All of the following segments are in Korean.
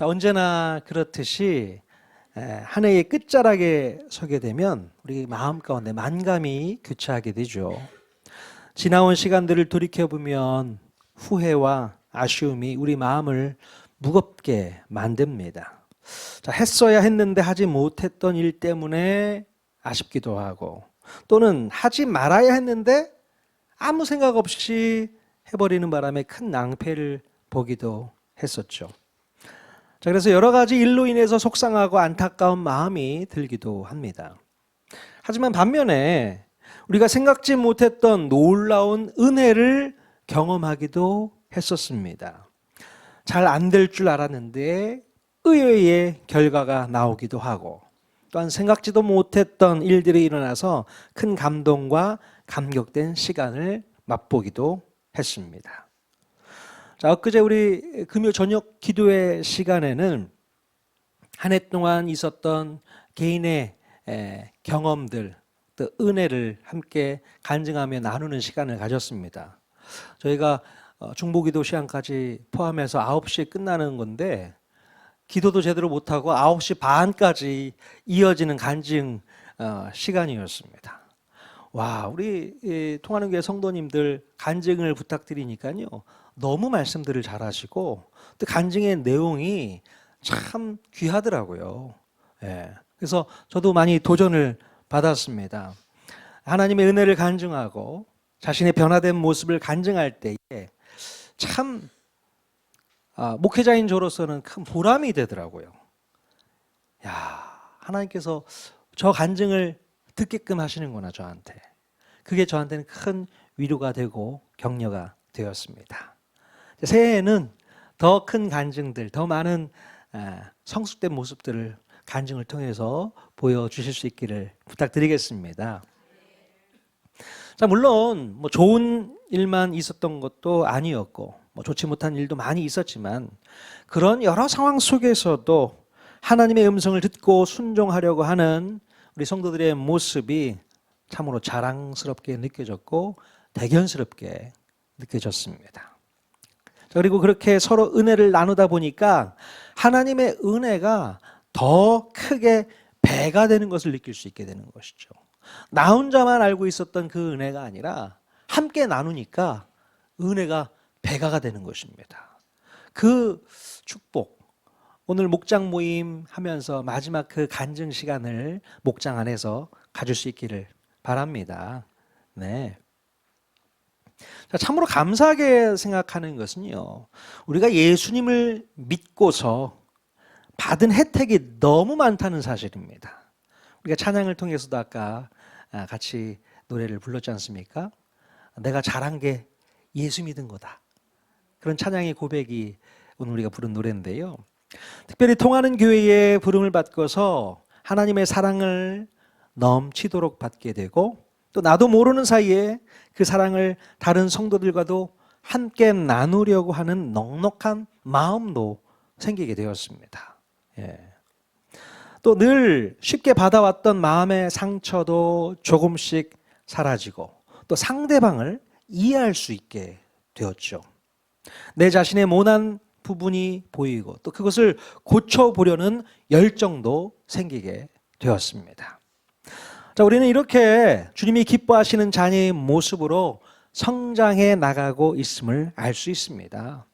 자, 언제나 그렇듯이 한 해의 끝자락에 서게 되면 우리 마음 가운데 만감이 교차하게 되죠. 지나온 시간들을 돌이켜보면 후회와 아쉬움이 우리 마음을 무겁게 만듭니다. 자, 했어야 했는데 하지 못했던 일 때문에 아쉽기도 하고, 또는 하지 말아야 했는데 아무 생각 없이 해버리는 바람에 큰 낭패를 보기도 했었죠. 자, 그래서 여러 가지 일로 인해서 속상하고 안타까운 마음이 들기도 합니다. 하지만 반면에 우리가 생각지 못했던 놀라운 은혜를 경험하기도 했었습니다. 잘 안 될 줄 알았는데 의외의 결과가 나오기도 하고, 또한 생각지도 못했던 일들이 일어나서 큰 감동과 감격된 시간을 맛보기도 했습니다. 자, 엊그제 우리 금요 저녁 기도회 시간에는 한 해 동안 있었던 개인의 경험들, 또 은혜를 함께 간증하며 나누는 시간을 가졌습니다. 저희가 중보기도 시간까지 포함해서 9시에 끝나는 건데, 기도도 제대로 못하고 9시 반까지 이어지는 간증 시간이었습니다. 와, 우리 통하는 교회 성도님들 간증을 부탁드리니까요, 너무 말씀들을 잘하시고 또 간증의 내용이 참 귀하더라고요. 그래서 저도 많이 도전을 받았습니다. 하나님의 은혜를 간증하고 자신의 변화된 모습을 간증할 때에 참 목회자인 저로서는 큰 보람이 되더라고요. 야, 하나님께서 저 간증을 듣게끔 하시는구나, 저한테. 그게 저한테는 큰 위로가 되고 격려가 되었습니다. 새해에는 더 큰 간증들, 더 많은 성숙된 모습들을 간증을 통해서 보여주실 수 있기를 부탁드리겠습니다. 자, 물론 뭐 좋은 일만 있었던 것도 아니었고, 뭐 좋지 못한 일도 많이 있었지만, 그런 여러 상황 속에서도 하나님의 음성을 듣고 순종하려고 하는 우리 성도들의 모습이 참으로 자랑스럽게 느껴졌고 대견스럽게 느껴졌습니다. 자, 그리고 그렇게 서로 은혜를 나누다 보니까 하나님의 은혜가 더 크게 배가 되는 것을 느낄 수 있게 되는 것이죠. 나 혼자만 알고 있었던 그 은혜가 아니라 함께 나누니까 은혜가 배가가 되는 것입니다. 그 축복, 오늘 목장 모임 하면서 마지막 그 간증 시간을 목장 안에서 가질 수 있기를 바랍니다. 네. 자, 참으로 감사하게 생각하는 것은요, 우리가 예수님을 믿고서 받은 혜택이 너무 많다는 사실입니다. 우리가 찬양을 통해서도 아까 같이 노래를 불렀지 않습니까? 내가 잘한 게 예수 믿은 거다. 그런 찬양의 고백이 오늘 우리가 부른 노래인데요. 특별히 통하는 교회에 부름을 받고서 하나님의 사랑을 넘치도록 받게 되고, 또 나도 모르는 사이에 그 사랑을 다른 성도들과도 함께 나누려고 하는 넉넉한 마음도 생기게 되었습니다. 또 늘 쉽게 받아왔던 마음의 상처도 조금씩 사라지고, 또 상대방을 이해할 수 있게 되었죠. 내 자신의 모난 부분이 보이고, 또 그것을 고쳐보려는 열정도 생기게 되었습니다. 자, 우리는 이렇게 주님이 기뻐하시는 자녀의 모습으로 성장해 나가고 있음을 알 수 있습니다.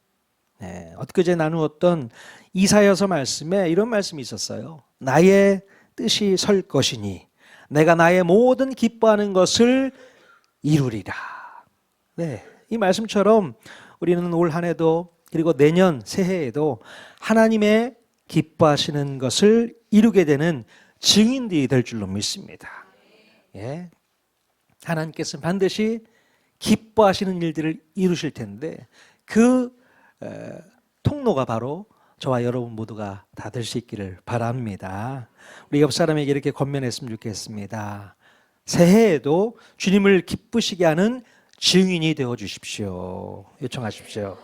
엊그제 나누었던 이사야서 말씀에 이런 말씀이 있었어요. 나의 뜻이 설 것이니 내가 나의 모든 기뻐하는 것을 이루리라. 이 말씀처럼 우리는 올 한 해도, 그리고 내년 새해에도 하나님의 기뻐하시는 것을 이루게 되는 증인들이 될 줄로 믿습니다. 하나님께서는 반드시 기뻐하시는 일들을 이루실 텐데, 그 통로가 바로 저와 여러분 모두가 다 될 수 있기를 바랍니다. 우리 옆 사람에게 이렇게 권면했으면 좋겠습니다. 새해에도 주님을 기쁘시게 하는 증인이 되어 주십시오. 요청하십시오.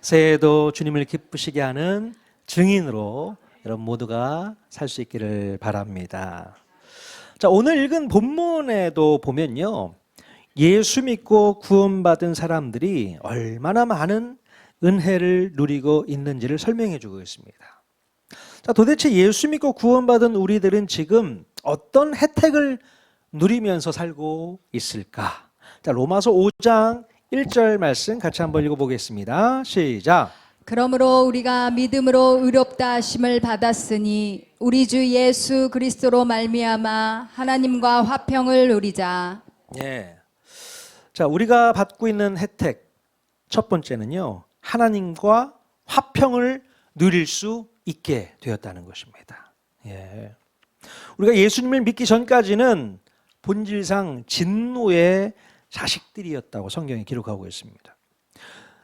새해에도 주님을 기쁘시게 하는 증인으로 여러분 모두가 살 수 있기를 바랍니다. 자, 오늘 읽은 본문에도 보면요, 예수 믿고 구원받은 사람들이 얼마나 많은 은혜를 누리고 있는지를 설명해 주고 있습니다. 자, 도대체 예수 믿고 구원받은 우리들은 지금 어떤 혜택을 누리면서 살고 있을까? 자, 로마서 5장 1절 말씀 같이 한번 읽어보겠습니다. 시작. 그러므로 우리가 믿음으로 의롭다 하심을 받았으니 우리 주 예수 그리스도로 말미암아 하나님과 화평을 누리자. 예. 자, 우리가 받고 있는 혜택 첫 번째는요, 하나님과 화평을 누릴 수 있게 되었다는 것입니다. 예. 우리가 예수님을 믿기 전까지는 본질상 진노의 자식들이었다고 성경이 기록하고 있습니다.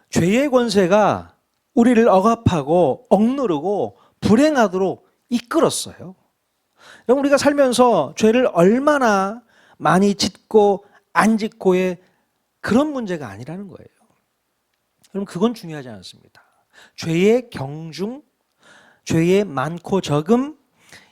죄의 권세가 우리를 억압하고 억누르고 불행하도록 이끌었어요. 우리가 살면서 죄를 얼마나 많이 짓고 안 짓고의 그런 문제가 아니라는 거예요. 그럼 그건 중요하지 않습니다. 죄의 경중, 죄의 많고 적음,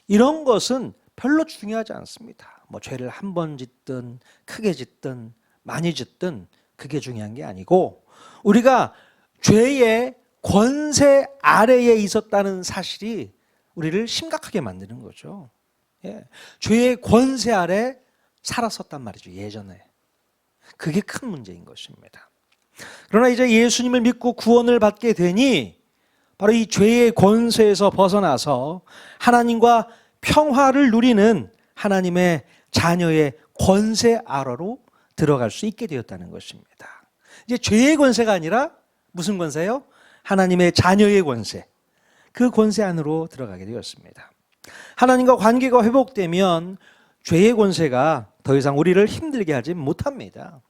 이런 것은 별로 중요하지 않습니다. 뭐 죄를 한 번 짓든 크게 짓든 많이 짓든 그게 중요한 게 아니고, 우리가 죄의 권세 아래에 있었다는 사실이 우리를 심각하게 만드는 거죠. 예. 죄의 권세 아래 살았었단 말이죠, 예전에. 그게 큰 문제인 것입니다. 그러나 이제 예수님을 믿고 구원을 받게 되니 바로 이 죄의 권세에서 벗어나서 하나님과 평화를 누리는 하나님의 자녀의 권세 아래로 들어갈 수 있게 되었다는 것입니다. 이제 죄의 권세가 아니라 무슨 권세요? 하나님의 자녀의 권세. 그 권세 안으로 들어가게 되었습니다. 하나님과 관계가 회복되면 죄의 권세가 더 이상 우리를 힘들게 하지 못합니다.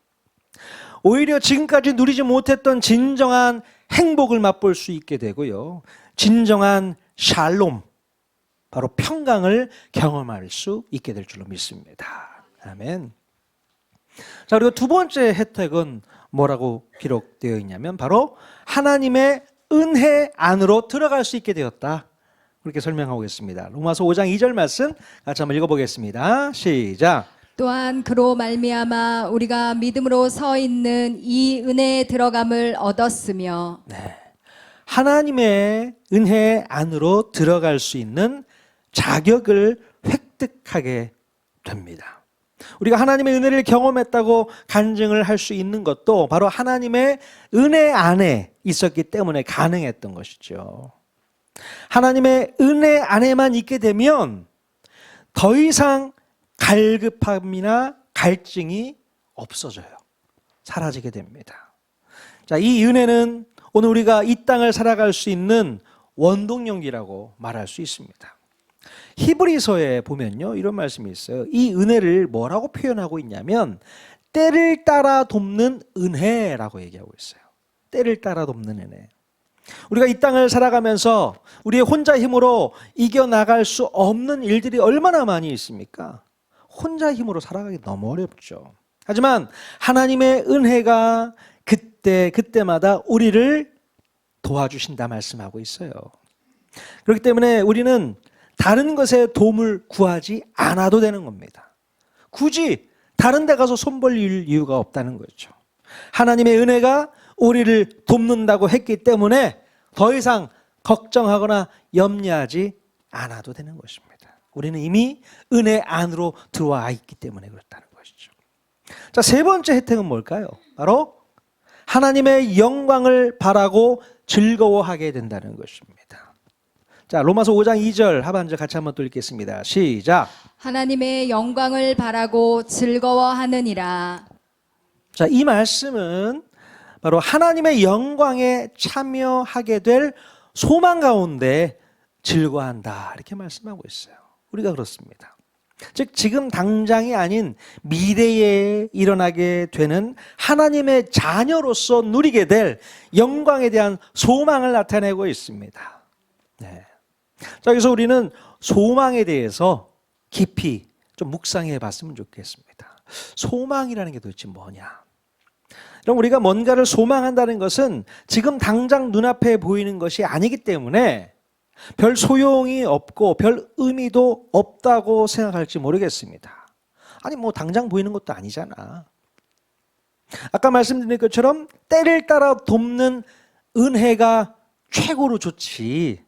오히려 지금까지 누리지 못했던 진정한 행복을 맛볼 수 있게 되고요, 진정한 샬롬, 바로 평강을 경험할 수 있게 될 줄로 믿습니다. 아멘. 자, 그리고 두 번째 혜택은 뭐라고 기록되어 있냐면 바로 하나님의 은혜 안으로 들어갈 수 있게 되었다, 그렇게 설명하고 있습니다. 로마서 5장 2절 말씀 같이 한번 읽어보겠습니다. 시작. 또한 그로 말미암아 우리가 믿음으로 서 있는 이 은혜에 들어감을 얻었으며. 네. 하나님의 은혜 안으로 들어갈 수 있는 자격을 획득하게 됩니다. 우리가 하나님의 은혜를 경험했다고 간증을 할 수 있는 것도 바로 하나님의 은혜 안에 있었기 때문에 가능했던 것이죠. 하나님의 은혜 안에만 있게 되면 더 이상 갈급함이나 갈증이 없어져요. 사라지게 됩니다. 자, 이 은혜는 오늘 우리가 이 땅을 살아갈 수 있는 원동력이라고 말할 수 있습니다. 히브리서에 보면요, 이런 말씀이 있어요. 이 은혜를 뭐라고 표현하고 있냐면 때를 따라 돕는 은혜라고 얘기하고 있어요. 때를 따라 돕는 은혜. 우리가 이 땅을 살아가면서 우리의 혼자 힘으로 이겨나갈 수 없는 일들이 얼마나 많이 있습니까? 혼자 힘으로 살아가기 너무 어렵죠. 하지만 하나님의 은혜가 그때마다 우리를 도와주신다 말씀하고 있어요. 그렇기 때문에 우리는 다른 것에 도움을 구하지 않아도 되는 겁니다. 굳이 다른 데 가서 손 벌릴 이유가 없다는 거죠. 하나님의 은혜가 우리를 돕는다고 했기 때문에 더 이상 걱정하거나 염려하지 않아도 되는 것입니다. 우리는 이미 은혜 안으로 들어와 있기 때문에 그렇다는 것이죠. 자, 세 번째 혜택은 뭘까요? 바로 하나님의 영광을 바라고 즐거워하게 된다는 것입니다. 자, 로마서 5장 2절 하반절 같이 한번 또 읽겠습니다. 시작. 하나님의 영광을 바라고 즐거워하느니라. 자, 이 말씀은 바로 하나님의 영광에 참여하게 될 소망 가운데 즐거워한다, 이렇게 말씀하고 있어요. 우리가 그렇습니다. 즉 지금 당장이 아닌 미래에 일어나게 되는 하나님의 자녀로서 누리게 될 영광에 대한 소망을 나타내고 있습니다. 네. 자, 그래서 우리는 소망에 대해서 깊이 좀 묵상해 봤으면 좋겠습니다. 소망이라는 게 도대체 뭐냐? 그럼 우리가 뭔가를 소망한다는 것은 지금 당장 눈앞에 보이는 것이 아니기 때문에 별 소용이 없고 별 의미도 없다고 생각할지 모르겠습니다. 아니 뭐 당장 보이는 것도 아니잖아. 아까 말씀드린 것처럼 때를 따라 돕는 은혜가 최고로 좋지,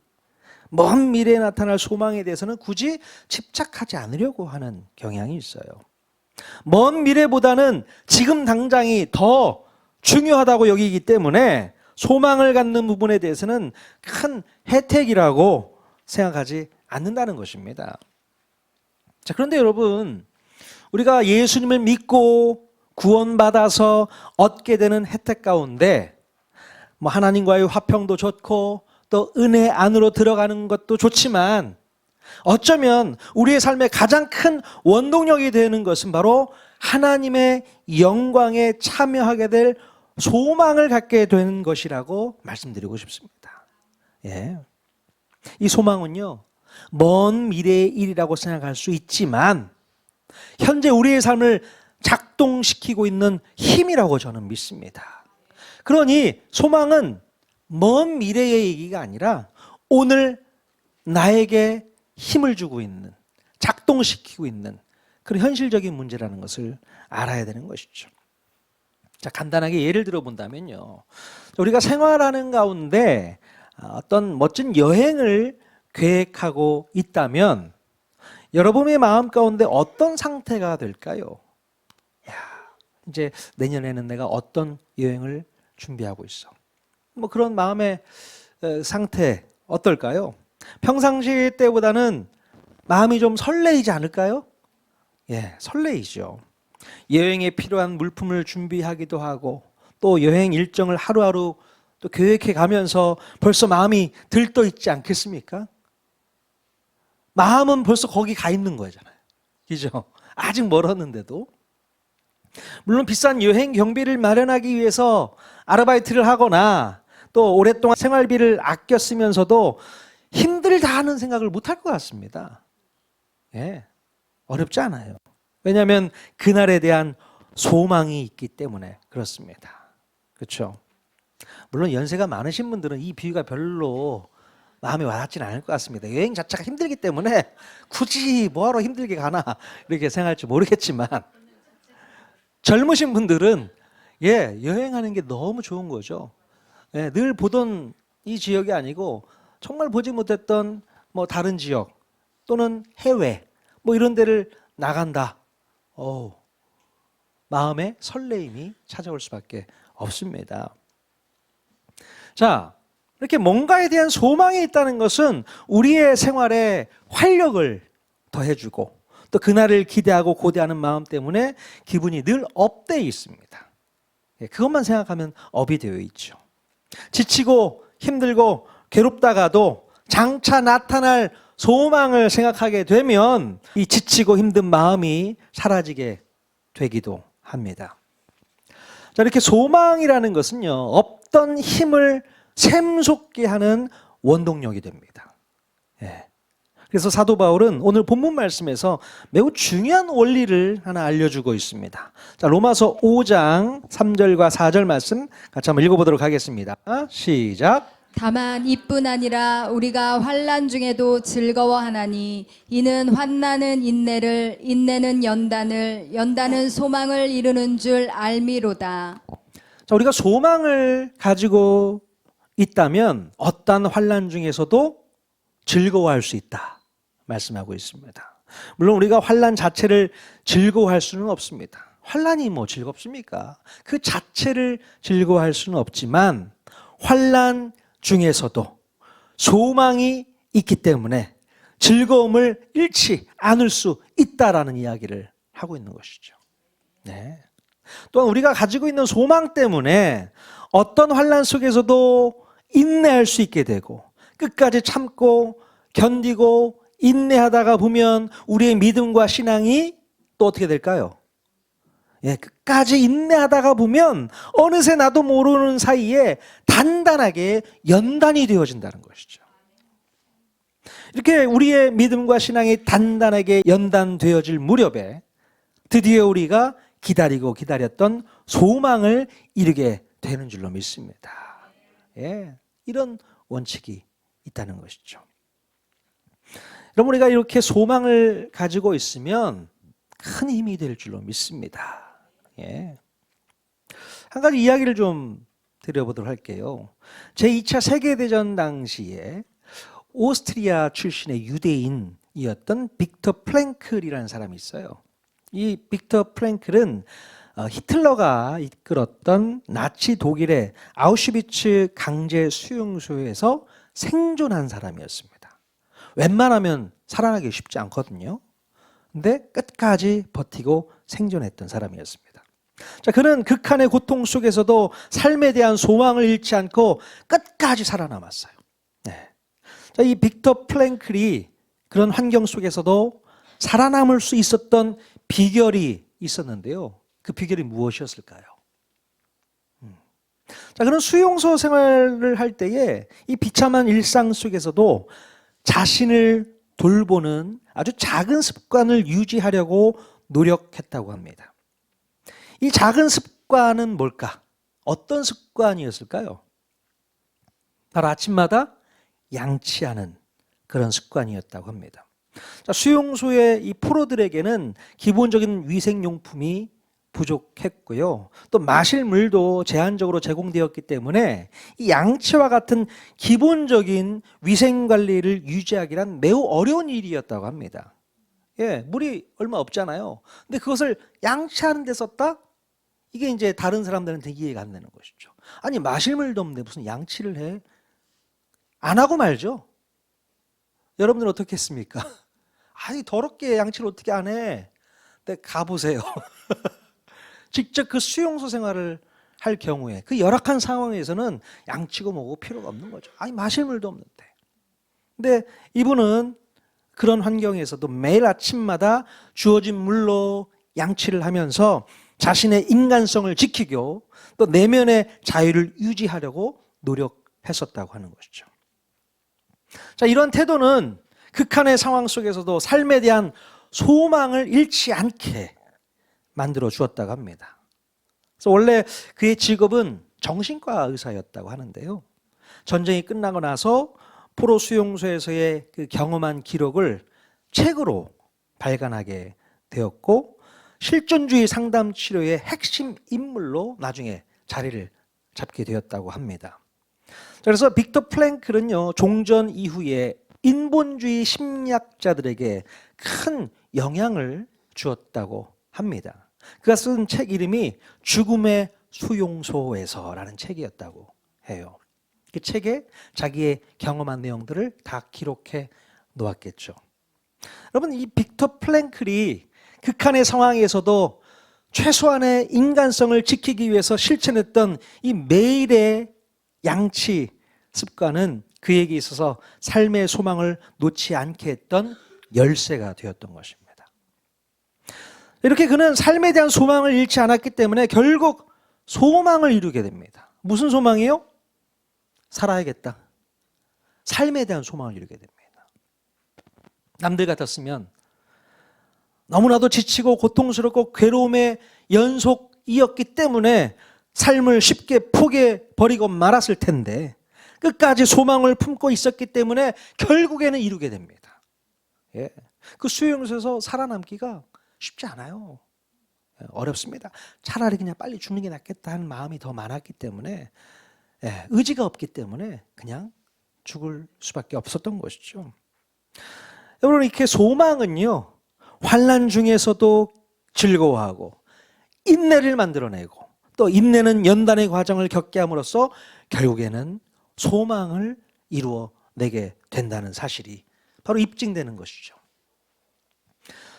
먼 미래에 나타날 소망에 대해서는 굳이 집착하지 않으려고 하는 경향이 있어요. 먼 미래보다는 지금 당장이 더 중요하다고 여기기 때문에 소망을 갖는 부분에 대해서는 큰 혜택이라고 생각하지 않는다는 것입니다. 자, 그런데 여러분, 우리가 예수님을 믿고 구원받아서 얻게 되는 혜택 가운데 하나님과의 화평도 좋고 또 은혜 안으로 들어가는 것도 좋지만, 어쩌면 우리의 삶의 가장 큰 원동력이 되는 것은 바로 하나님의 영광에 참여하게 될 소망을 갖게 되는 것이라고 말씀드리고 싶습니다. 예. 이 소망은요, 먼 미래의 일이라고 생각할 수 있지만 현재 우리의 삶을 작동시키고 있는 힘이라고 저는 믿습니다. 그러니 소망은 먼 미래의 얘기가 아니라 오늘 나에게 힘을 주고 있는, 작동시키고 있는 그런 현실적인 문제라는 것을 알아야 되는 것이죠. 자, 간단하게 예를 들어 본다면요, 우리가 생활하는 가운데 어떤 멋진 여행을 계획하고 있다면 여러분의 마음 가운데 어떤 상태가 될까요? 야, 이제 내년에는 내가 어떤 여행을 준비하고 있어. 그런 마음의 상태 어떨까요? 평상시 때보다는 마음이 좀 설레이지 않을까요? 예, 설레이죠. 여행에 필요한 물품을 준비하기도 하고 또 여행 일정을 하루하루 또 계획해 가면서 벌써 마음이 들떠 있지 않겠습니까? 마음은 벌써 거기 가 있는 거잖아요. 그죠? 아직 멀었는데도. 물론 비싼 여행 경비를 마련하기 위해서 아르바이트를 하거나 또 오랫동안 생활비를 아껴 쓰면서도 힘들다 하는 생각을 못 할 것 같습니다. 예, 어렵지 않아요. 왜냐하면 그날에 대한 소망이 있기 때문에 그렇습니다. 그렇죠? 물론 연세가 많으신 분들은 이 비유가 별로 마음에 와닿지는 않을 것 같습니다. 여행 자체가 힘들기 때문에 굳이 뭐하러 힘들게 가나 이렇게 생각할지 모르겠지만, 젊으신 분들은 여행하는 게 너무 좋은 거죠. 예, 늘 보던 이 지역이 아니고 정말 보지 못했던 다른 지역 또는 해외 이런 데를 나간다. 마음에 설레임이 찾아올 수밖에 없습니다. 자, 이렇게 뭔가에 대한 소망이 있다는 것은 우리의 생활에 활력을 더해주고 또 그날을 기대하고 고대하는 마음 때문에 기분이 늘 업되어 있습니다. 그것만 생각하면 업이 되어 있죠. 지치고 힘들고 괴롭다가도 장차 나타날 소망을 생각하게 되면 이 지치고 힘든 마음이 사라지게 되기도 합니다. 자, 이렇게 소망이라는 것은요, 없던 힘을 샘솟게 하는 원동력이 됩니다. 예. 그래서 사도 바울은 오늘 본문 말씀에서 매우 중요한 원리를 하나 알려주고 있습니다. 자, 로마서 5장 3절과 4절 말씀 같이 한번 읽어보도록 하겠습니다. 시작. 다만 이뿐 아니라 우리가 환난 중에도 즐거워하나니 이는 환난은 인내를, 인내는 연단을, 연단은 소망을 이루는 줄 알미로다. 자, 우리가 소망을 가지고 있다면 어떠한 환난 중에서도 즐거워할 수 있다 말씀하고 있습니다. 물론 우리가 환난 자체를 즐거워할 수는 없습니다. 환난이 즐겁습니까? 그 자체를 즐거워할 수는 없지만 환난 중에서도 소망이 있기 때문에 즐거움을 잃지 않을 수 있다라는 이야기를 하고 있는 것이죠. 네. 또한 우리가 가지고 있는 소망 때문에 어떤 환난 속에서도 인내할 수 있게 되고 끝까지 참고 견디고 인내하다가 보면 우리의 믿음과 신앙이 또 어떻게 될까요? 끝까지 인내하다가 보면 어느새 나도 모르는 사이에 단단하게 연단이 되어진다는 것이죠. 이렇게 우리의 믿음과 신앙이 단단하게 연단되어질 무렵에 드디어 우리가 기다리고 기다렸던 소망을 이루게 되는 줄로 믿습니다. 이런 원칙이 있다는 것이죠. 여러분, 우리가 이렇게 소망을 가지고 있으면 큰 힘이 될 줄로 믿습니다. 한 가지 이야기를 좀 드려보도록 할게요. 제2차 세계대전 당시에 오스트리아 출신의 유대인이었던 빅터 프랭클이라는 사람이 있어요. 이 빅터 프랭클은 히틀러가 이끌었던 나치 독일의 아우슈비츠 강제 수용소에서 생존한 사람이었습니다. 웬만하면 살아나기 쉽지 않거든요. 근데 끝까지 버티고 생존했던 사람이었습니다. 자, 그는 극한의 고통 속에서도 삶에 대한 소망을 잃지 않고 끝까지 살아남았어요. 네. 자, 이 빅터 프랭클이 그런 환경 속에서도 살아남을 수 있었던 비결이 있었는데요. 그 비결이 무엇이었을까요? 자, 그런 수용소 생활을 할 때에 이 비참한 일상 속에서도 자신을 돌보는 아주 작은 습관을 유지하려고 노력했다고 합니다. 이 작은 습관은 뭘까? 어떤 습관이었을까요? 바로 아침마다 양치하는 그런 습관이었다고 합니다. 자, 수용소의 이 포로들에게는 기본적인 위생용품이 부족했고요. 또 마실 물도 제한적으로 제공되었기 때문에 이 양치와 같은 기본적인 위생관리를 유지하기란 매우 어려운 일이었다고 합니다. 예, 물이 얼마 없잖아요. 근데 그것을 양치하는 데 썼다? 이게 이제 다른 사람들한테 이해가 안 되는 것이죠. 아니, 마실 물도 없는데 무슨 양치를 해? 안 하고 말죠. 여러분들 어떻게 했습니까? 아니, 더럽게 양치를 어떻게 안 해? 근데 가보세요. 직접 그 수용소 생활을 할 경우에 그 열악한 상황에서는 양치고 뭐고 필요가 없는 거죠. 아니, 마실 물도 없는데. 근데 이분은 그런 환경에서도 매일 아침마다 주어진 물로 양치를 하면서 자신의 인간성을 지키고 또 내면의 자유를 유지하려고 노력했었다고 하는 것이죠. 자, 이런 태도는 극한의 상황 속에서도 삶에 대한 소망을 잃지 않게 만들어 주었다고 합니다. 그래서 원래 그의 직업은 정신과 의사였다고 하는데요. 전쟁이 끝나고 나서 포로 수용소에서의 그 경험한 기록을 책으로 발간하게 되었고 실존주의 상담 치료의 핵심 인물로 나중에 자리를 잡게 되었다고 합니다. 그래서 빅터 프랭클은요, 종전 이후에 인본주의 심리학자들에게 큰 영향을 주었다고 합니다. 그가 쓴 책 이름이 죽음의 수용소에서라는 책이었다고 해요. 그 책에 자기의 경험한 내용들을 다 기록해 놓았겠죠. 여러분, 이 빅터 프랭클이 극한의 상황에서도 최소한의 인간성을 지키기 위해서 실천했던 이 매일의 양치 습관은 그에게 있어서 삶의 소망을 놓지 않게 했던 열쇠가 되었던 것입니다. 이렇게 그는 삶에 대한 소망을 잃지 않았기 때문에 결국 소망을 이루게 됩니다. 무슨 소망이요? 살아야겠다. 삶에 대한 소망을 이루게 됩니다. 남들 같았으면 너무나도 지치고 고통스럽고 괴로움의 연속이었기 때문에 삶을 쉽게 포기해버리고 말았을 텐데 끝까지 소망을 품고 있었기 때문에 결국에는 이루게 됩니다. 예. 그 수용소에서 살아남기가 쉽지 않아요. 어렵습니다. 차라리 그냥 빨리 죽는 게 낫겠다 하는 마음이 더 많았기 때문에 의지가 없기 때문에 그냥 죽을 수밖에 없었던 것이죠. 여러분, 이렇게 소망은요, 환난 중에서도 즐거워하고 인내를 만들어내고 또 인내는 연단의 과정을 겪게 함으로써 결국에는 소망을 이루어내게 된다는 사실이 바로 입증되는 것이죠.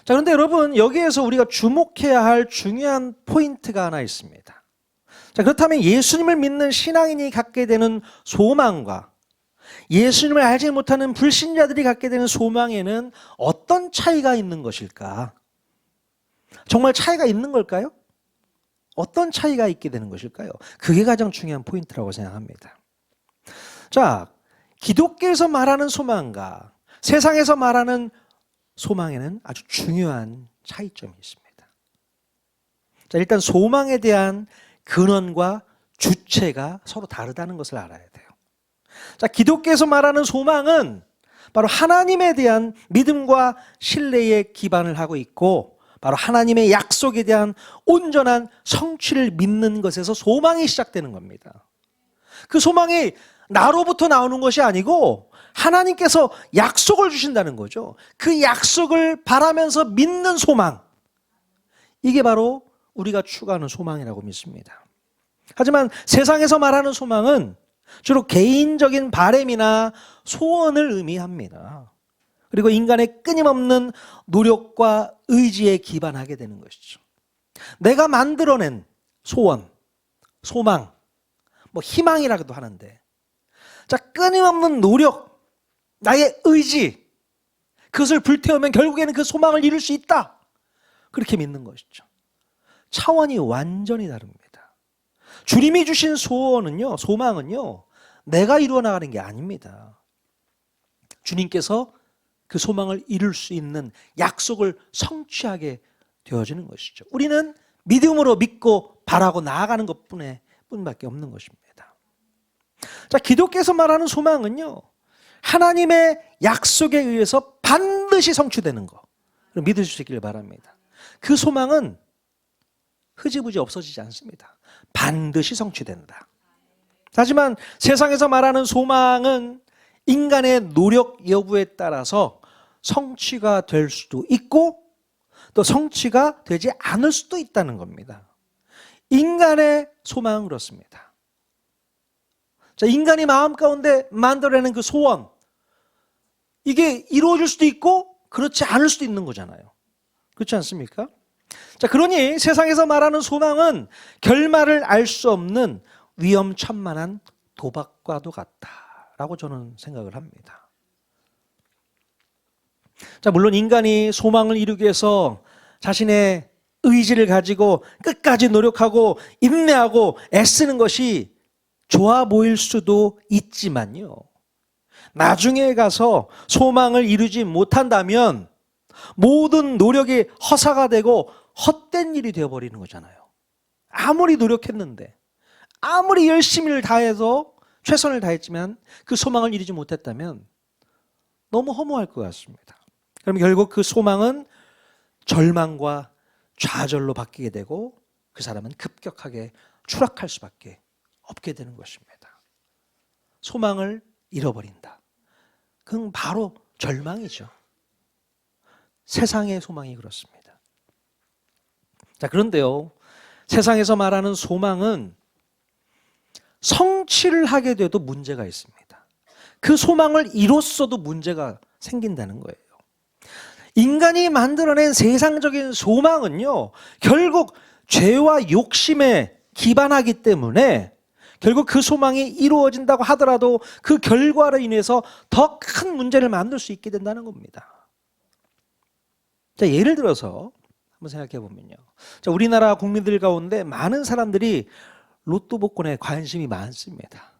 자, 그런데 여러분, 여기에서 우리가 주목해야 할 중요한 포인트가 하나 있습니다. 자, 그렇다면 예수님을 믿는 신앙인이 갖게 되는 소망과 예수님을 알지 못하는 불신자들이 갖게 되는 소망에는 어떤 차이가 있는 것일까? 정말 차이가 있는 걸까요? 어떤 차이가 있게 되는 것일까요? 그게 가장 중요한 포인트라고 생각합니다. 자, 기독교에서 말하는 소망과 세상에서 말하는 소망에는 아주 중요한 차이점이 있습니다. 자, 일단 소망에 대한 근원과 주체가 서로 다르다는 것을 알아야 돼요. 자, 기독교에서 말하는 소망은 바로 하나님에 대한 믿음과 신뢰에 기반을 하고 있고 바로 하나님의 약속에 대한 온전한 성취를 믿는 것에서 소망이 시작되는 겁니다. 그 소망이 나로부터 나오는 것이 아니고 하나님께서 약속을 주신다는 거죠. 그 약속을 바라면서 믿는 소망, 이게 바로 우리가 추구하는 소망이라고 믿습니다. 하지만 세상에서 말하는 소망은 주로 개인적인 바램이나 소원을 의미합니다. 그리고 인간의 끊임없는 노력과 의지에 기반하게 되는 것이죠. 내가 만들어낸 소원, 소망, 희망이라고도 하는데, 자, 끊임없는 노력, 나의 의지, 그것을 불태우면 결국에는 그 소망을 이룰 수 있다, 그렇게 믿는 것이죠. 차원이 완전히 다릅니다. 주님이 주신 소원은요, 소망은요, 내가 이루어 나가는 게 아닙니다. 주님께서 그 소망을 이룰 수 있는 약속을 성취하게 되어지는 것이죠. 우리는 믿음으로 믿고 바라고 나아가는 것뿐밖에 없는 것입니다. 자, 기독교에서 말하는 소망은요, 하나님의 약속에 의해서 반드시 성취되는 거, 믿으실 수 있기를 바랍니다. 그 소망은 흐지부지 없어지지 않습니다. 반드시 성취된다. 하지만 세상에서 말하는 소망은 인간의 노력 여부에 따라서 성취가 될 수도 있고 또 성취가 되지 않을 수도 있다는 겁니다. 인간의 소망은 그렇습니다. 자, 인간이 마음 가운데 만들어내는 그 소원, 이게 이루어질 수도 있고 그렇지 않을 수도 있는 거잖아요. 그렇지 않습니까? 자, 그러니 세상에서 말하는 소망은 결말을 알 수 없는 위험천만한 도박과도 같다라고 저는 생각을 합니다. 자, 물론 인간이 소망을 이루기 위해서 자신의 의지를 가지고 끝까지 노력하고 인내하고 애쓰는 것이 좋아 보일 수도 있지만요, 나중에 가서 소망을 이루지 못한다면 모든 노력이 허사가 되고 헛된 일이 되어버리는 거잖아요. 아무리 노력했는데, 아무리 열심히를 다해서 최선을 다했지만 그 소망을 이루지 못했다면 너무 허무할 것 같습니다. 그럼 결국 그 소망은 절망과 좌절로 바뀌게 되고 그 사람은 급격하게 추락할 수밖에 없게 되는 것입니다. 소망을 잃어버린다, 그건 바로 절망이죠. 세상의 소망이 그렇습니다. 자, 그런데요, 세상에서 말하는 소망은 성취를 하게 돼도 문제가 있습니다. 그 소망을 이뤘어도 문제가 생긴다는 거예요. 인간이 만들어낸 세상적인 소망은요, 결국 죄와 욕심에 기반하기 때문에 결국 그 소망이 이루어진다고 하더라도 그 결과로 인해서 더 큰 문제를 만들 수 있게 된다는 겁니다. 자, 예를 들어서 한번 생각해 보면요, 자, 우리나라 국민들 가운데 많은 사람들이 로또 복권에 관심이 많습니다.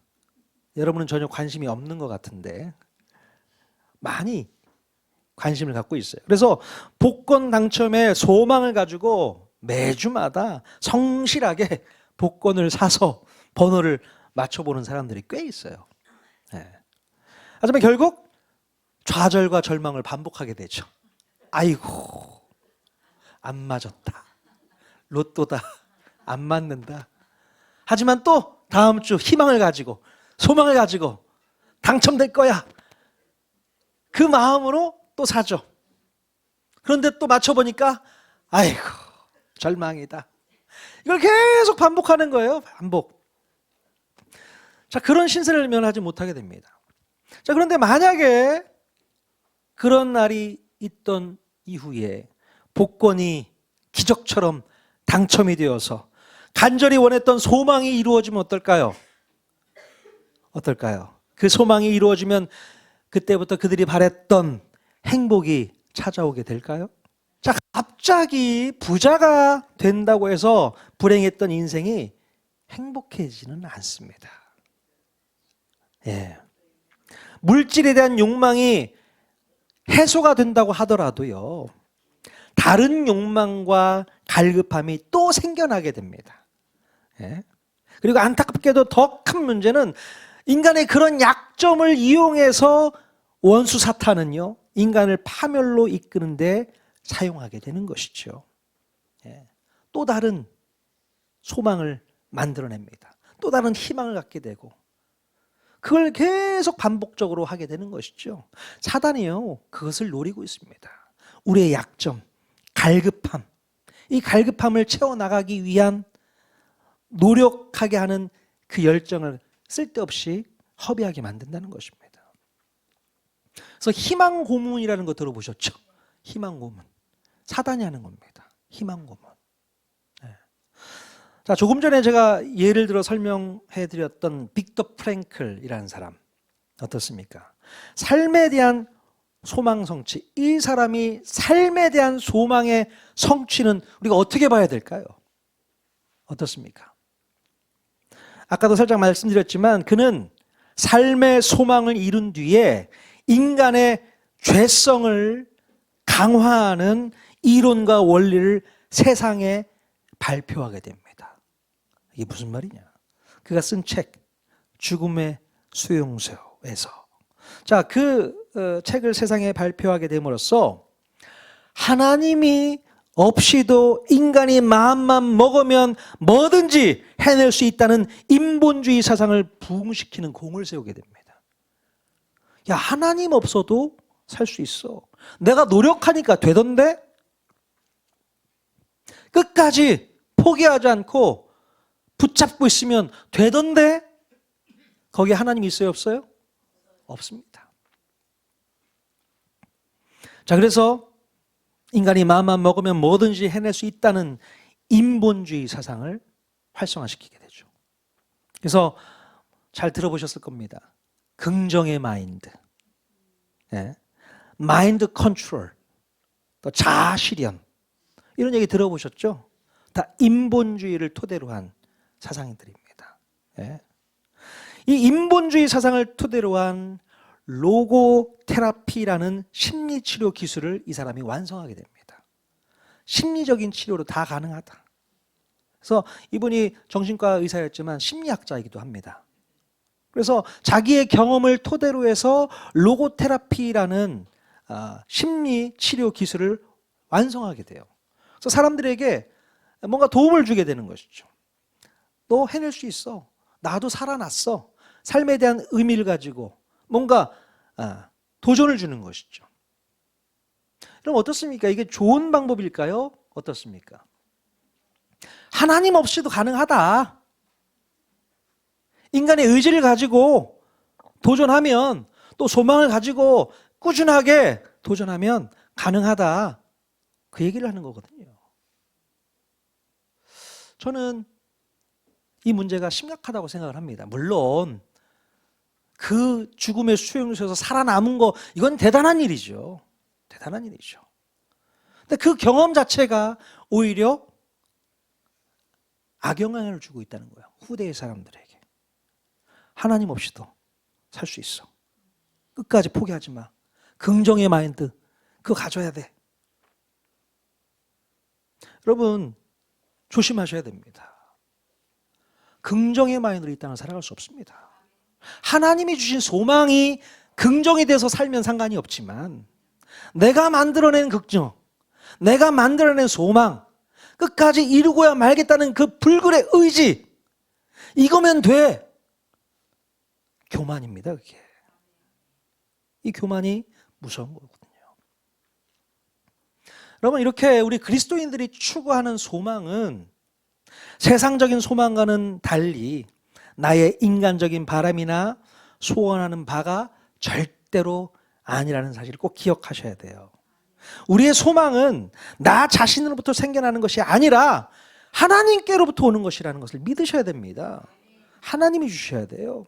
여러분은 전혀 관심이 없는 것 같은데 많이 관심을 갖고 있어요. 그래서 복권 당첨에 소망을 가지고 매주마다 성실하게 복권을 사서 번호를 맞춰보는 사람들이 꽤 있어요. 네. 하지만 결국 좌절과 절망을 반복하게 되죠. 아이고, 안 맞았다, 로또다, 안 맞는다. 하지만 또 다음 주 희망을 가지고 소망을 가지고 당첨될 거야, 그 마음으로 또 사죠. 그런데 또 맞춰보니까 아이고, 절망이다. 이걸 계속 반복하는 거예요. 반복. 자, 그런 신세를 면하지 못하게 됩니다. 자, 그런데 만약에 그런 날이 있던 이후에 복권이 기적처럼 당첨이 되어서 간절히 원했던 소망이 이루어지면 어떨까요? 어떨까요? 그 소망이 이루어지면 그때부터 그들이 바랬던 행복이 찾아오게 될까요? 자, 갑자기 부자가 된다고 해서 불행했던 인생이 행복해지는 않습니다. 예. 물질에 대한 욕망이 해소가 된다고 하더라도요, 다른 욕망과 갈급함이 또 생겨나게 됩니다. 예. 그리고 안타깝게도 더 큰 문제는 인간의 그런 약점을 이용해서 원수 사탄은요, 인간을 파멸로 이끄는데 사용하게 되는 것이죠. 또 다른 소망을 만들어냅니다. 또 다른 희망을 갖게 되고 그걸 계속 반복적으로 하게 되는 것이죠. 사단이요, 그것을 노리고 있습니다. 우리의 약점, 갈급함, 이 갈급함을 채워나가기 위한 노력하게 하는 그 열정을 쓸데없이 허비하게 만든다는 것입니다. 그래서 희망 고문이라는 거 들어보셨죠? 희망 고문. 사단이 하는 겁니다. 희망 고문. 네. 자, 조금 전에 제가 예를 들어 설명해 드렸던 빅터 프랭클이라는 사람 어떻습니까? 삶에 대한 소망 성취. 이 사람이 삶에 대한 소망의 성취는 우리가 어떻게 봐야 될까요? 어떻습니까? 아까도 살짝 말씀드렸지만 그는 삶의 소망을 이룬 뒤에 인간의 죄성을 강화하는 이론과 원리를 세상에 발표하게 됩니다. 이게 무슨 말이냐? 그가 쓴 책 죽음의 수용소에서 자, 그 책을 세상에 발표하게 됨으로써 하나님이 없이도 인간이 마음만 먹으면 뭐든지 해낼 수 있다는 인본주의 사상을 부흥시키는 공을 세우게 됩니다. 야, 하나님 없어도 살 수 있어. 내가 노력하니까 되던데? 끝까지 포기하지 않고 붙잡고 있으면 되던데? 거기에 하나님이 있어요, 없어요? 없습니다. 자, 그래서 인간이 마음만 먹으면 뭐든지 해낼 수 있다는 인본주의 사상을 활성화시키게 되죠. 그래서 잘 들어보셨을 겁니다. 긍정의 마인드, 마인드 컨트롤, 또 자아 실현 이런 얘기 들어보셨죠? 다 인본주의를 토대로 한 사상들입니다. 이 인본주의 사상을 토대로 한 로고 테라피라는 심리치료 기술을 이 사람이 완성하게 됩니다. 심리적인 치료로 다 가능하다. 그래서 이분이 정신과 의사였지만 심리학자이기도 합니다. 그래서 자기의 경험을 토대로 해서 로고 테라피라는 심리치료 기술을 완성하게 돼요. 그래서 사람들에게 뭔가 도움을 주게 되는 것이죠. 너 해낼 수 있어. 나도 살아났어. 삶에 대한 의미를 가지고 뭔가 도전을 주는 것이죠. 그럼 어떻습니까? 이게 좋은 방법일까요? 어떻습니까? 하나님 없이도 가능하다. 인간의 의지를 가지고 도전하면 또 소망을 가지고 꾸준하게 도전하면 가능하다. 그 얘기를 하는 거거든요. 저는 이 문제가 심각하다고 생각을 합니다. 물론 그 죽음의 수용소에서 살아남은 거 이건 대단한 일이죠. 대단한 일이죠. 근데 그 경험 자체가 오히려 악영향을 주고 있다는 거예요. 후대의 사람들에게. 하나님 없이도 살 수 있어. 끝까지 포기하지 마. 긍정의 마인드 그거 가져야 돼. 여러분 조심하셔야 됩니다. 긍정의 마인드로 이 땅을 살아갈 수 없습니다. 하나님이 주신 소망이 긍정이 돼서 살면 상관이 없지만 내가 만들어낸 긍정, 내가 만들어낸 소망, 끝까지 이루고야 말겠다는 그 불굴의 의지, 이거면 돼. 교만입니다, 그게. 이 교만이 무서운 거거든요. 여러분, 이렇게 우리 그리스도인들이 추구하는 소망은 세상적인 소망과는 달리 나의 인간적인 바람이나 소원하는 바가 절대로 아니라는 사실을 꼭 기억하셔야 돼요. 우리의 소망은 나 자신으로부터 생겨나는 것이 아니라 하나님께로부터 오는 것이라는 것을 믿으셔야 됩니다. 하나님이 주셔야 돼요.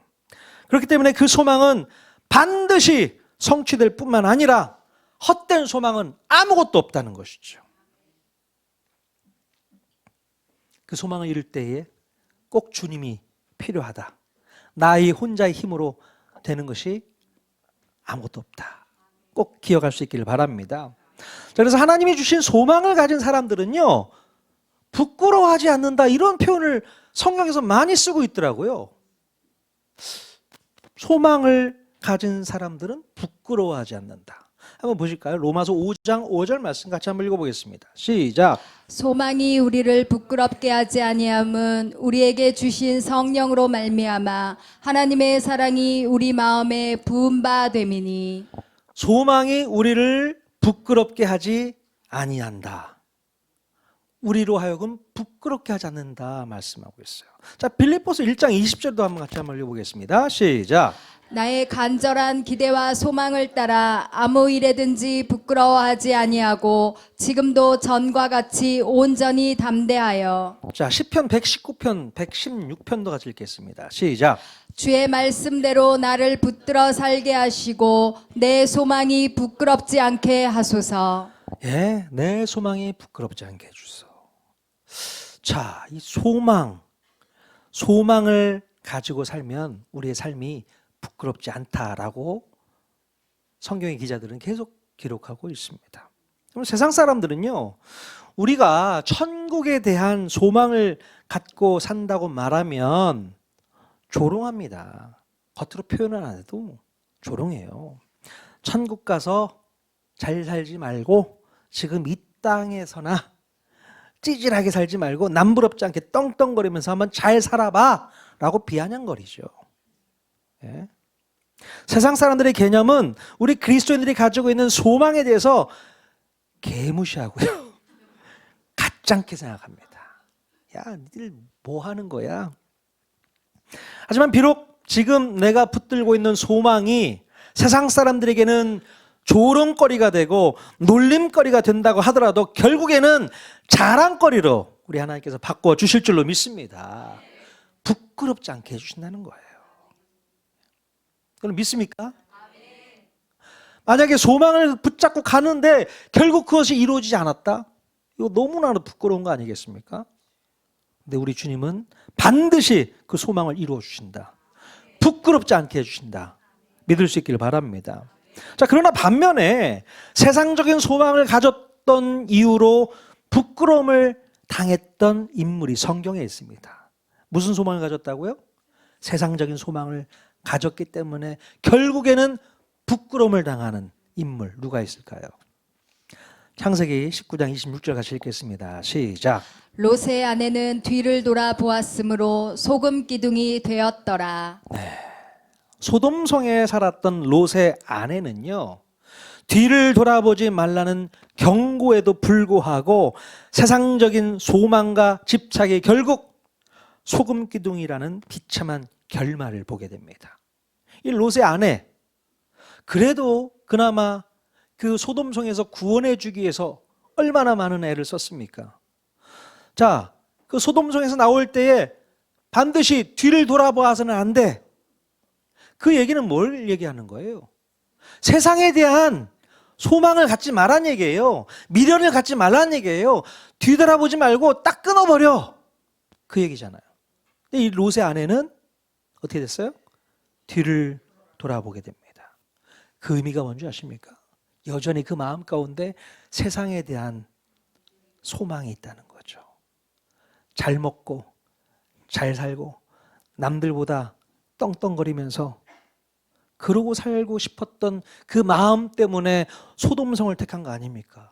그렇기 때문에 그 소망은 반드시 성취될 뿐만 아니라 헛된 소망은 아무것도 없다는 것이죠. 그 소망을 이룰 때에 꼭 주님이 필요하다. 나의 혼자의 힘으로 되는 것이 아무것도 없다. 꼭 기억할 수 있기를 바랍니다. 자, 그래서 하나님이 주신 소망을 가진 사람들은요, 부끄러워하지 않는다, 이런 표현을 성경에서 많이 쓰고 있더라고요. 소망을 가진 사람들은 부끄러워하지 않는다. 한번 보실까요? 로마서 5장 5절 말씀 같이 한번 읽어보겠습니다. 시작. 소망이 우리를 부끄럽게 하지 아니함은 우리에게 주신 성령으로 말미암아 하나님의 사랑이 우리 마음에 부은 바 됨이니. 소망이 우리를 부끄럽게 하지 아니한다. 우리로 하여금 부끄럽게 하지 않는다 말씀하고 있어요. 자, 빌립보서 1장 20절도 한번 같이 한번 읽어보겠습니다. 시작. 나의 간절한 기대와 소망을 따라 아무 일에든지 부끄러워하지 아니하고 지금도 전과 같이 온전히 담대하여. 자, 시편 119편, 116편도 같이 읽겠습니다. 시작. 주의 말씀대로 나를 붙들어 살게 하시고 내 소망이 부끄럽지 않게 하소서. 예, 내 소망이 부끄럽지 않게 해주소. 자, 이 소망을 가지고 살면 우리의 삶이 부끄럽지 않다라고 성경의 기자들은 계속 기록하고 있습니다. 그럼 세상 사람들은요, 우리가 천국에 대한 소망을 갖고 산다고 말하면 조롱합니다. 겉으로 표현은 안 해도 조롱해요. 천국 가서 잘 살지 말고 지금 이 땅에서나 찌질하게 살지 말고 남부럽지 않게 떵떵거리면서 한번 잘 살아봐 라고 비아냥거리죠. 예? 세상 사람들의 개념은 우리 그리스도인들이 가지고 있는 소망에 대해서 개무시하고요. 가짜게 생각합니다. 야, 니들 뭐 하는 거야? 하지만 비록 지금 내가 붙들고 있는 소망이 세상 사람들에게는 조롱거리가 되고 놀림거리가 된다고 하더라도 결국에는 자랑거리로 우리 하나님께서 바꿔 주실 줄로 믿습니다. 부끄럽지 않게 해주신다는 거예요. 그럼 믿습니까? 만약에 소망을 붙잡고 가는데 결국 그것이 이루어지지 않았다? 이거 너무나도 부끄러운 거 아니겠습니까? 근데 우리 주님은 반드시 그 소망을 이루어 주신다. 부끄럽지 않게 해주신다. 믿을 수 있기를 바랍니다. 자, 그러나 반면에 세상적인 소망을 가졌던 이유로 부끄러움을 당했던 인물이 성경에 있습니다. 무슨 소망을 가졌다고요? 세상적인 소망을 가졌기 때문에 결국에는 부끄러움을 당하는 인물 누가 있을까요? 창세기 19장 26절 같이 읽겠습니다. 시작. 롯의 아내는 뒤를 돌아보았으므로 소금 기둥이 되었더라. 소돔성에 살았던 롯의 아내는요, 뒤를 돌아보지 말라는 경고에도 불구하고 세상적인 소망과 집착이 결국 소금 기둥이라는 비참한 결말을 보게 됩니다. 이 롯의 아내, 그래도 그나마 그 소돔성에서 구원해 주기 위해서 얼마나 많은 애를 썼습니까? 자, 그 소돔성에서 나올 때에 반드시 뒤를 돌아봐서는 안 돼. 그 얘기는 뭘 얘기하는 거예요? 세상에 대한 소망을 갖지 말란 얘기예요. 미련을 갖지 말란 얘기예요. 뒤돌아보지 말고 딱 끊어버려. 그 얘기잖아요. 근데 이 롯의 아내는 어떻게 됐어요? 뒤를 돌아보게 됩니다. 그 의미가 뭔지 아십니까? 여전히 그 마음 가운데 세상에 대한 소망이 있다는 거죠. 잘 먹고 잘 살고 남들보다 떵떵거리면서 그러고 살고 싶었던 그 마음 때문에 소돔성을 택한 거 아닙니까?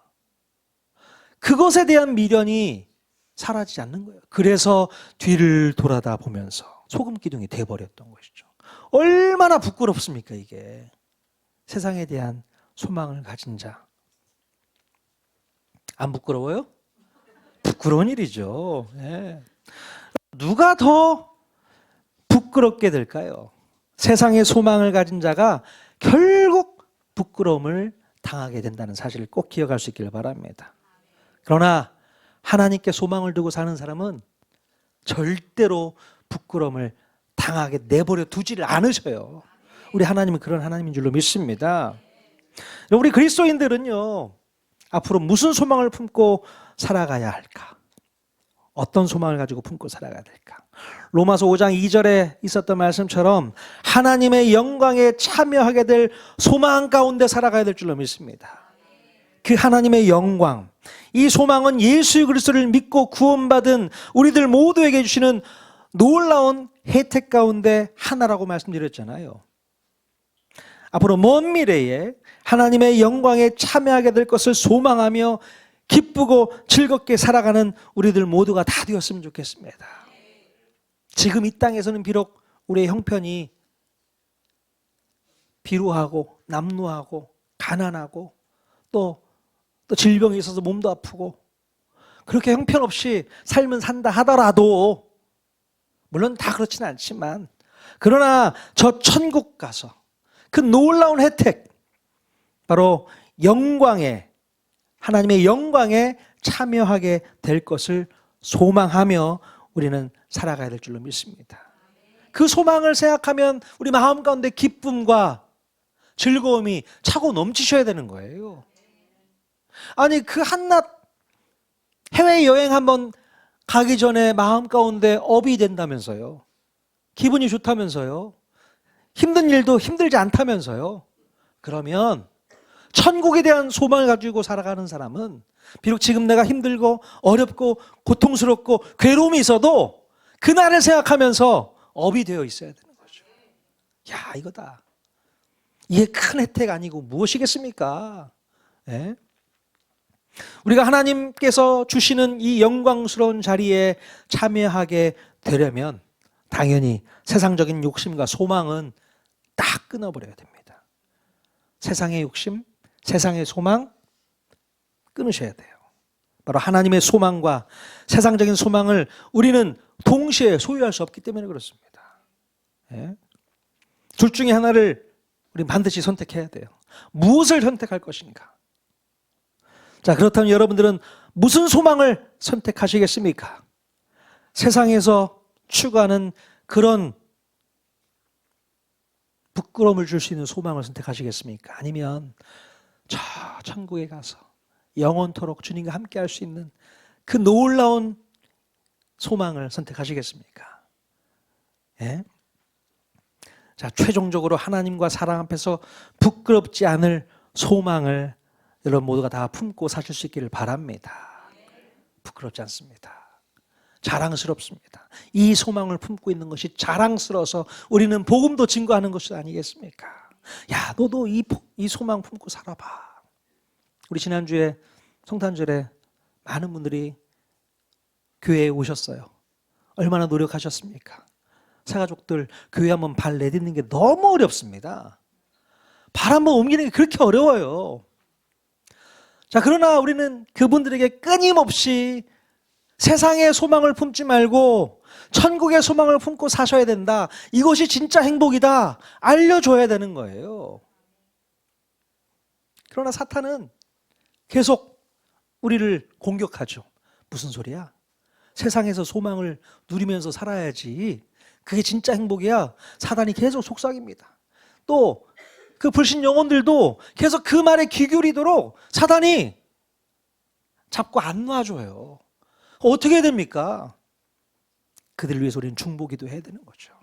그것에 대한 미련이 사라지지 않는 거예요. 그래서 뒤를 돌아다 보면서 소금 기둥이 돼버렸던 것이죠. 얼마나 부끄럽습니까, 이게. 세상에 대한 소망을 가진 자. 안 부끄러워요? 부끄러운 일이죠. 예. 누가 더 부끄럽게 될까요? 세상의 소망을 가진 자가 결국 부끄러움을 당하게 된다는 사실을 꼭 기억할 수 있기를 바랍니다. 그러나 하나님께 소망을 두고 사는 사람은 절대로 부끄러움을 당하게 내버려 두지를 않으셔요. 우리 하나님은 그런 하나님인 줄로 믿습니다. 우리 그리스도인들은요, 앞으로 무슨 소망을 품고 살아가야 할까? 어떤 소망을 가지고 품고 살아가야 될까? 로마서 5장 2절에 있었던 말씀처럼 하나님의 영광에 참여하게 될 소망 가운데 살아가야 될 줄로 믿습니다. 그 하나님의 영광, 이 소망은 예수 그리스도를 믿고 구원받은 우리들 모두에게 주시는 놀라운 혜택 가운데 하나라고 말씀드렸잖아요. 앞으로 먼 미래에 하나님의 영광에 참여하게 될 것을 소망하며 기쁘고 즐겁게 살아가는 우리들 모두가 다 되었으면 좋겠습니다. 지금 이 땅에서는 비록 우리의 형편이 비루하고 남루하고 가난하고 또 질병이 있어서 몸도 아프고 그렇게 형편없이 삶은 산다 하더라도, 물론 다 그렇지는 않지만, 그러나 저 천국 가서 그 놀라운 혜택, 바로 영광에, 하나님의 영광에 참여하게 될 것을 소망하며 우리는 살아가야 될 줄로 믿습니다. 그 소망을 생각하면 우리 마음 가운데 기쁨과 즐거움이 차고 넘치셔야 되는 거예요. 아니, 그 한낱 해외여행 한번 가기 전에 마음 가운데 업이 된다면서요. 기분이 좋다면서요. 힘든 일도 힘들지 않다면서요. 그러면 천국에 대한 소망을 가지고 살아가는 사람은 비록 지금 내가 힘들고 어렵고 고통스럽고 괴로움이 있어도 그날을 생각하면서 업이 되어 있어야 되는 거죠. 야, 이거다. 이게 큰 혜택 아니고 무엇이겠습니까? 예? 우리가 하나님께서 주시는 이 영광스러운 자리에 참여하게 되려면 당연히 세상적인 욕심과 소망은 딱 끊어버려야 됩니다. 세상의 욕심, 세상의 소망 끊으셔야 돼요. 바로 하나님의 소망과 세상적인 소망을 우리는 동시에 소유할 수 없기 때문에 그렇습니다. 예? 둘 중에 하나를 우리 반드시 선택해야 돼요. 무엇을 선택할 것인가? 자, 그렇다면 여러분들은 무슨 소망을 선택하시겠습니까? 세상에서 추구하는 그런 부끄러움을 줄 수 있는 소망을 선택하시겠습니까? 아니면 저 천국에 가서 영원토록 주님과 함께 할 수 있는 그 놀라운 소망을 선택하시겠습니까? 예? 자, 최종적으로 하나님과 사랑 앞에서 부끄럽지 않을 소망을 여러분 모두가 다 품고 사실 수 있기를 바랍니다. 부끄럽지 않습니다. 자랑스럽습니다. 이 소망을 품고 있는 것이 자랑스러워서 우리는 복음도 증거하는 것이 아니겠습니까? 야, 너도 이 소망 품고 살아봐. 우리 지난주에 성탄절에 많은 분들이 교회에 오셨어요. 얼마나 노력하셨습니까? 새가족들 교회 한번 발 내딛는 게 너무 어렵습니다. 발 한번 옮기는 게 그렇게 어려워요. 자, 그러나 우리는 그분들에게 끊임없이 세상의 소망을 품지 말고 천국의 소망을 품고 사셔야 된다. 이것이 진짜 행복이다. 알려줘야 되는 거예요. 그러나 사탄은 계속 우리를 공격하죠. 무슨 소리야? 세상에서 소망을 누리면서 살아야지. 그게 진짜 행복이야. 사단이 계속 속삭입니다. 또 그 불신 영혼들도 계속 그 말에 귀 기울이도록 사단이 잡고 안 놔줘요. 어떻게 해야 됩니까? 그들을 위해서 우리는 중보기도 해야 되는 거죠.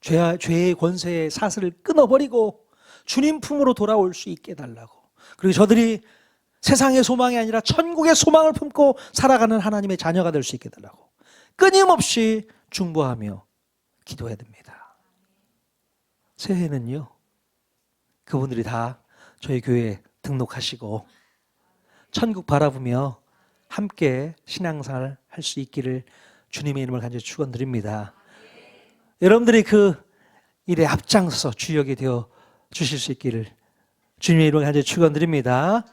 죄의 권세의 사슬을 끊어버리고 주님 품으로 돌아올 수 있게 해달라고. 그리고 저들이 세상의 소망이 아니라 천국의 소망을 품고 살아가는 하나님의 자녀가 될 수 있게 해달라고 끊임없이 중보하며 기도해야 됩니다. 새해는요, 그분들이 다 저희 교회에 등록하시고 천국 바라보며 함께 신앙생활 할 수 있기를 주님의 이름을 간절히 축원드립니다. 여러분들이 그 일에 앞장서서 주역이 되어 주실 수 있기를 주님의 이름을 간절히 축원드립니다.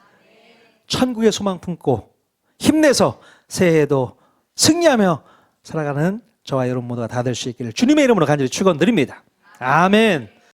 천국의 소망 품고 힘내서 새해에도 승리하며 살아가는 저와 여러분 모두가 다 될 수 있기를 주님의 이름으로 간절히 축원드립니다. 아멘.